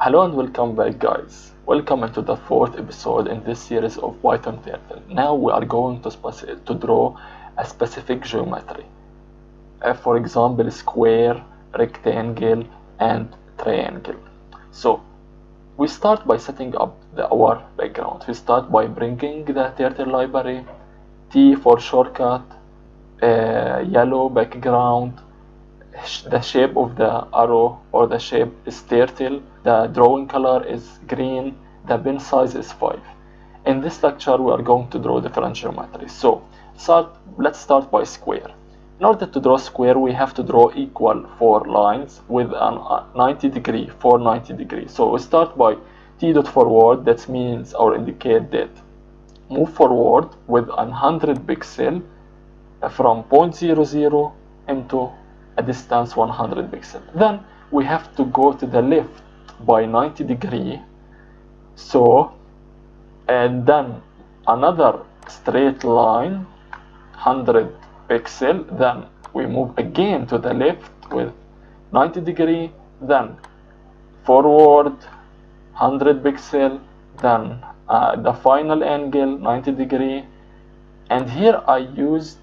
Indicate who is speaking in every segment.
Speaker 1: Hello and welcome back, guys. Welcome into the fourth episode in this series of Python Turtle. Now we are going to draw a specific geometry. For example, square, rectangle, and triangle. So we start by setting up our background. We start by bringing the Turtle library, T for shortcut, yellow background. The shape of the arrow or the shape is turtle, the drawing color is green, the bin size is 5. In this lecture we are going to draw different geometries. So let's start by square. In order to draw square we have to draw equal 4 lines with a 90 degree, 90 degrees. So we start by t dot forward, that means or indicate that move forward with 100 pixel from 0.00 into a distance 100 pixel. Then we have to go to the left by 90 degree. So, and then another straight line 100 pixel. Then we move again to the left with 90 degree. Then forward 100 pixel. Then the final angle 90 degree. And here I used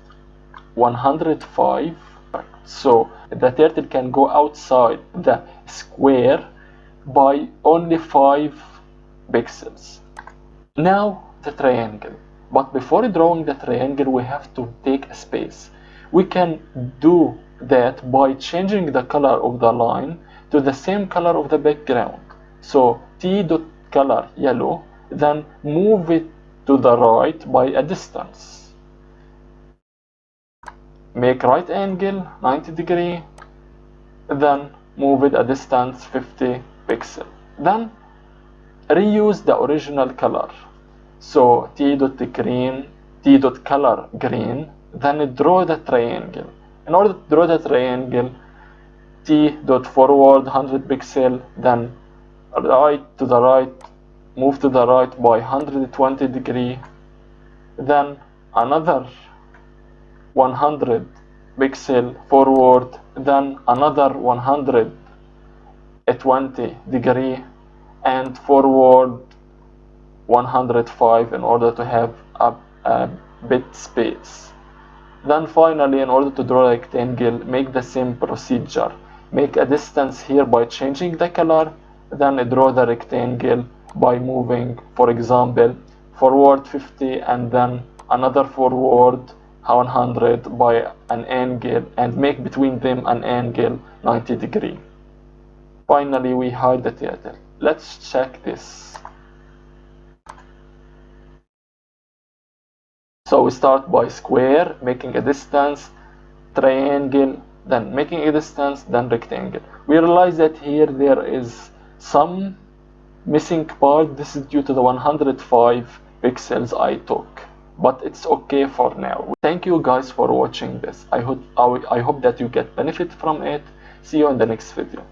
Speaker 1: 105. So the turtle can go outside the square by only 5 pixels. Now the triangle. But before drawing the triangle we have to take a space. We can do that by changing the color of the line to the same color of the background. So t dot color yellow, then move it to the right by a distance. Make right angle 90 degree, then move it a distance 50 pixel. Then reuse the original color. So t dot color green, then draw the triangle. In order to draw the triangle, t dot forward 100 pixel, then right to the right, move to the right by 120 degree, then another 100 pixel forward, then another 120 degree, and forward 105 in order to have a bit space. Then finally, in order to draw a rectangle, make the same procedure. Make a distance here by changing the color, then draw the rectangle by moving, for example, forward 50 and then another forward 100 by an angle, and make between them an angle 90 degree. Finally we hide the turtle. Let's check this. So we start by square, making a distance, triangle, then making a distance, then rectangle. We realize that here there is some missing part. This is due to the 105 pixels I took, but it's okay for now. Thank you guys for watching this. I hope that you get benefit from it. See you in the next video.